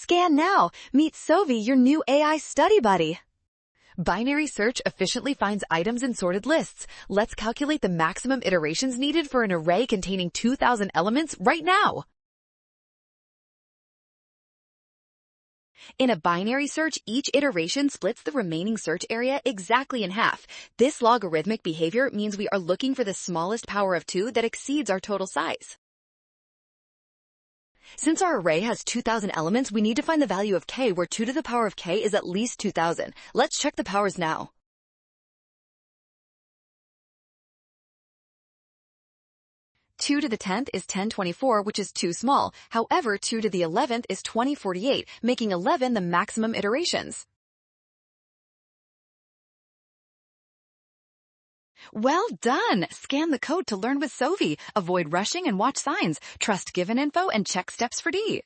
Scan now. Meet Sovi, your new AI study buddy. Binary search efficiently finds items in sorted lists. Let's calculate the maximum iterations needed for an array containing 2,000 elements right now. In a binary search, each iteration splits the remaining search area exactly in half. This logarithmic behavior means we are looking for the smallest power of 2 that exceeds our total size. Since our array has 2,000 elements, we need to find the value of k where 2 to the power of k is at least 2,000. Let's check the powers now. 2 to the 10th is 1024, which is too small. However, 2 to the 11th is 2048, making 11 the maximum iterations. Well done! Scan the code to learn with Sovi. Avoid rushing and watch signs. Trust given info and check steps for D.